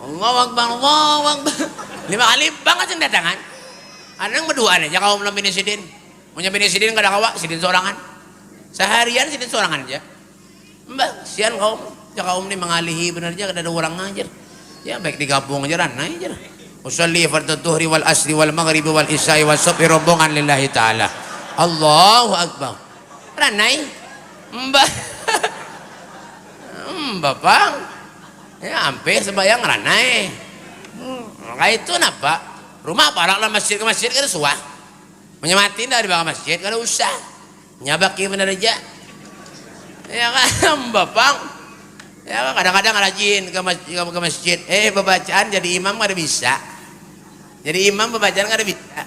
Allahu akbar, Allahu akbar. 5 kali bang ada sana tangan. Anang berduaan aja kaum namanya sidin. Punya bini sidin kada kawa, sidin seorangan. Seharian sini sorangan aja. Mbak, sian kaum. Ya kaum ini mengalihi benar aja, ada orang ngajar. Ya baik digabung aja ranai aja. Usalli fardhu dhuhri wal asri wal maghribi wal isya'i was subhi rombongan lillahi ta'ala. Allahu akbar. Ranai. Mbak. Bapak. Ya hampir sembahyang ranai. Kayak itu napa? Rumah parak lah masjid ke masjid kan suah. Menyematin dari bawah masjid kan usah. Nyabaki benar aja. Ya kan Bapak. Ya kadang-kadang rajin ke masjid. Pembacaan jadi imam kada bisa. Jadi imam pembacaan kada bisa.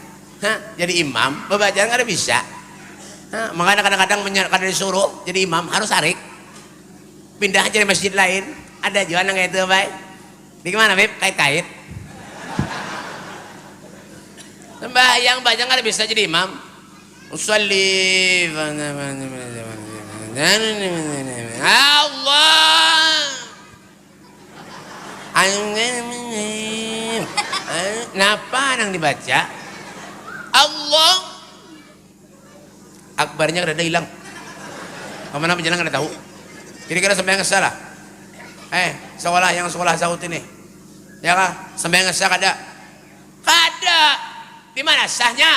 Jadi imam pembacaan kada bisa. Makanya kadang-kadang kada disuruh jadi imam harus tarik. Pindah aja di masjid lain. Ada juga yang kayak itu, Pak. Di mana, Beb? Kait-kait. Sembahyang bacaan kada bisa jadi imam. Usolli Allah. Napa yang dibaca? Allah. Akbarnya kada hilang. Kemana berjalan kada tahu. Kira-kira sembahyang salah. Sekolah saut ini. Ya kah? Sembahyang sah kada? Kada. Di mana sahnya?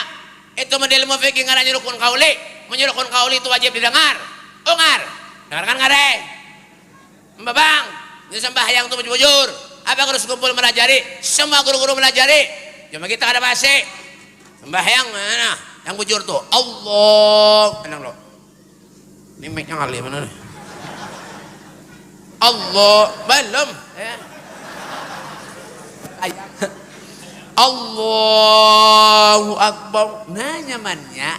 Itu model fikih ngarannya rukun qauli. Menyurukun qauli itu wajib didengar. Ungar. Dengarkan ngare. Mbak Bang, ini sembahyang itu bujur. Apa harus kumpul melajari? Semua guru-guru melajari. Cuma kita ada bahasa. Sembahyang mana? Yang bujur tuh. Allah. Tenang lo. Ini mic-nya kali mana nih? Allah. Belum. Ya. Allahu Akbar. Nah nyamannya.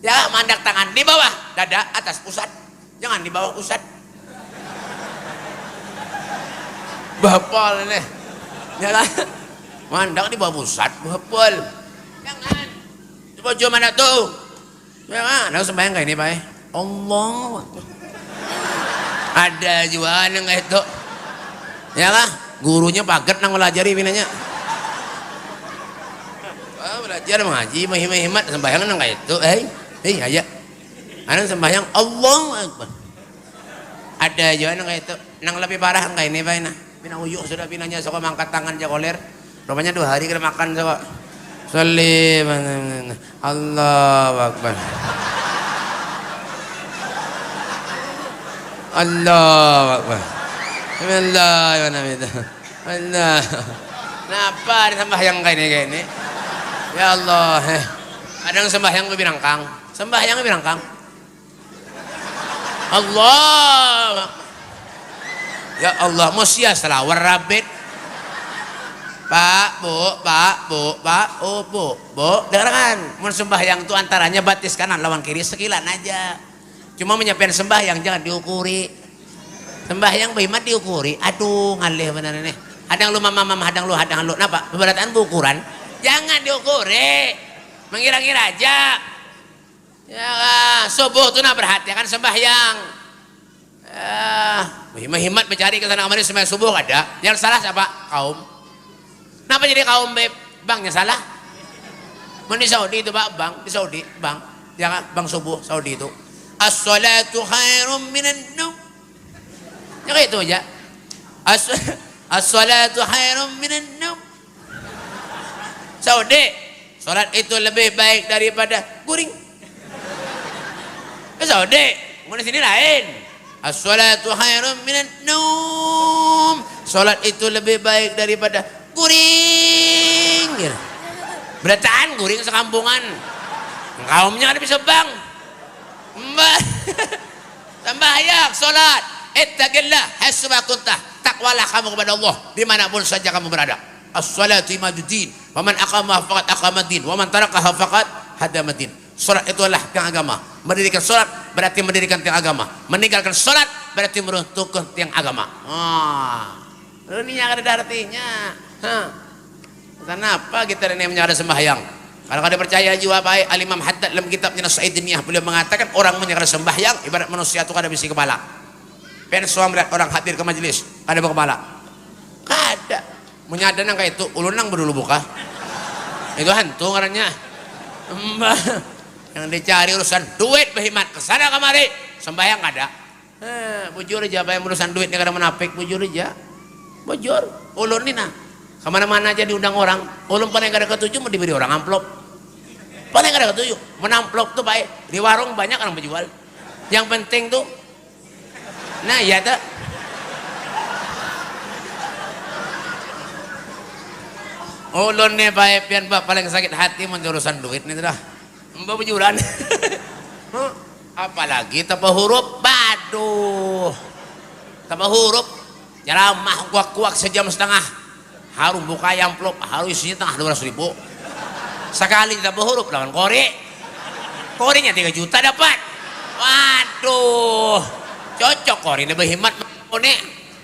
Ya mandak tangan di bawah dada atas pusat. Jangan di bawah pusat. Bapal nih. Jangan. Mandak di bawah pusat. Bapal. Jangan. Coba mana tuh? Jangan. Nah sembahyang kayak ini Pak. Allah. Ada juga yang kayak itu. Ya lah. Gurunya paget nang melajari binanya. Belajar mengaji, hemat sembahyang nang kayak itu. Aja. Anang sembahyang Allah Akbar. Ada juga nang kayak itu. Nang lebih parah kayak ini Pak. Pina uyuk sudah pinanya sok mangkat tangan ja koler. Rupanya 2 hari kena makan sok. Sholli Allahu Akbar. Allahu Akbar. Bismillahirrahmanirrahim. Allah. Napa sembahyang kayak ini? Ya Allah. Adang sembahyang birangkang. Sembahyang birangkang. Allah. Ya Allah, musia selawar rabit. Pak, Bu, dengarkan. Mun sembahyang itu antaranya batis kanan lawan kiri sekilan aja. Cuma menyampaikan sembahyang jangan diukuri. Sembahyang behimat diukuri. Aduh, ngalih benar nih. Hadang lu mama, hadang lu. Napa? Beberataan ukuran. Jangan diukuri. Mengira-ngira aja. Ya, subuh tuh nah perhatikan sembahyang. Hemat mencari ke sana kemari sembahyang subuh ada. Yang salah siapa? Kaum. Kenapa jadi kaum Beb? Bangnya salah. Di Saudi itu Pak, Bang. Di Saudi, Bang. Jangan Bang subuh Saudi itu. As-salatu khairum minan naum. Ya kayak itu aja. As-salatu khairum minan naum. Saudi, salat itu lebih baik daripada guring. Ke Saudi, di sini lain. As-salatu khairum minan naum. Salat itu lebih baik daripada guring. Berataan guring sekampungan. Kaumnya ada bisa Bang. Sembahyang, salat. Ittaqillah hasba kuntah. Takwalah kamu kepada Allah dimanapun saja kamu berada. As-salatu imaduddin. Wa man aqamaha faqad aqamaddin. Wa man tarakaha faqad hadamaddin. Salat itu adalah tiang agama. Mendirikan salat berarti mendirikan tiang agama. Meninggalkan salat berarti meruntuhkan tiang agama. Ini yang ada artinya. Kenapa kita ini menyadari sembahyang? Kalau kada percaya juga Pak Al-Imam Haddad dalam kitabnya Nasaidiniyah beliau mengatakan orang menyadari sembahyang ibarat manusia itu kada bisi kepala. Pensuam melihat orang hadir ke majelis kada berkepala. Kada. Menyadari nang kayak itu ulun nang berdulu buka. Itu hantu ngarannya. Yang dicari urusan duit berhemat kesana kemari, sembahyang ada. Bujur aja, apa yang urusan duitnya kada menapik, bujur aja. Bujur, ulun nih nah. Kemana-mana aja diundang orang, ulun paling kada ketujuh mau diberi orang amplop. Paling kada ketujuh, menamplop tuh baik. Di warung banyak orang menjual. Yang penting tuh, nah iya tuh. Ulun nih baik pian pak paling sakit hati mau urusan duit nih dah. Mbak bujuran. Apalagi tanpa huruf, baduh. Tanpa huruf, jaramah kuak-kuak sejam setengah. Harus buka amplop, harus isinya tengah 200.000. Sekali tanpa huruf lawan kori. Korinya 3 juta dapat. Waduh. Cocok kori ini berhemat nih.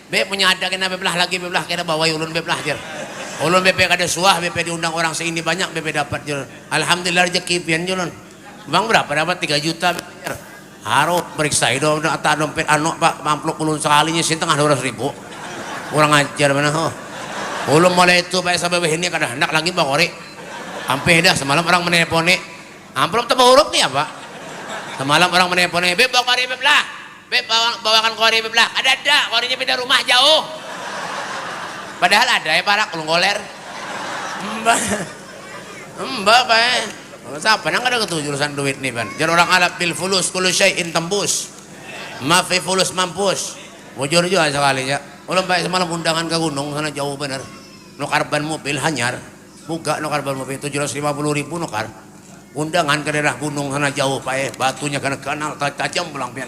Be punya ada kena bebelah lagi bebelah kena bawa ulun bebelah jer. Ulun BP kada suah, BP diundang orang seini banyak BP dapat jer. Alhamdulillah rezeki pian julun. Bang berapa dapat 3 juta. Harus periksa itu tak dompet anak pak amplop ulun sekalinya sih tengah 200.000. Kurang ajar mana ho. Ulun mulai itu pak sampai ini kada hendak lagi bang ori. Sampai dah semalam orang menelponi. Amplop tanpa huruf nih apa? Semalam orang menelponi, beb bawa kori beb lah. Beb bawakan kori beb lah. Ada korinya pindah rumah jauh. Padahal ada ya para kelunggoler. Mbak pak. Siapa nang ada ketujuh urusan duit nih ban. Jangan orang Arab bil fulus kullu syai'in tembus. Ma fi fulus mampus. Bujur juga sekali ya. Ulun baik semalam undangan ke gunung sana jauh bener. Nukarban mobil hanyar. Buka nukarban mobil 750.000 nukar. Undangan ke daerah gunung sana jauh pak. Batunya kena kanal tajam pulang pian.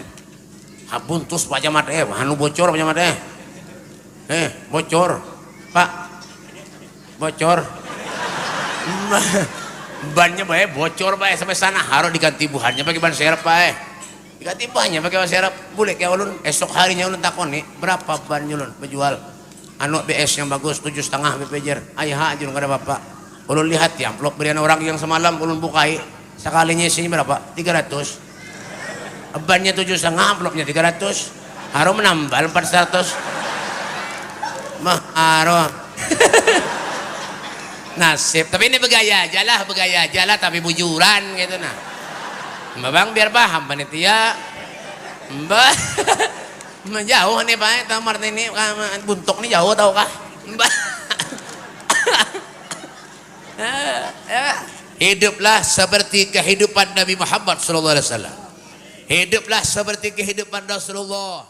Habuntus pak jamat hanu bocor pak jamat bocor. Pak. Bocor. Bannya bae bocor bae sampai sana harus diganti buhannya pakai ban serep bae. Diganti buhannya pakai ban serep. Boleh kayak ulun esok harinya ulun takon nih berapa ban ulun menjual. Anu BS yang bagus 7,5 bepejer. Ayah aja enggak ada bapak. Ulun lihat ya amplop berian orang yang semalam ulun bukai. Sekalinya isinya berapa? 300. Bannya 7,5 amplopnya 300. Harus menambal 400. Mah harus. Nasib, tapi ini begaya aja lah tapi bujuran gitu nah. Mbak bang biar paham panitia. Mbak jauh nih pak, tamar ini buntok nih jauh tau kah? Mbak hiduplah seperti kehidupan Nabi Muhammad SAW. Hiduplah seperti kehidupan Rasulullah.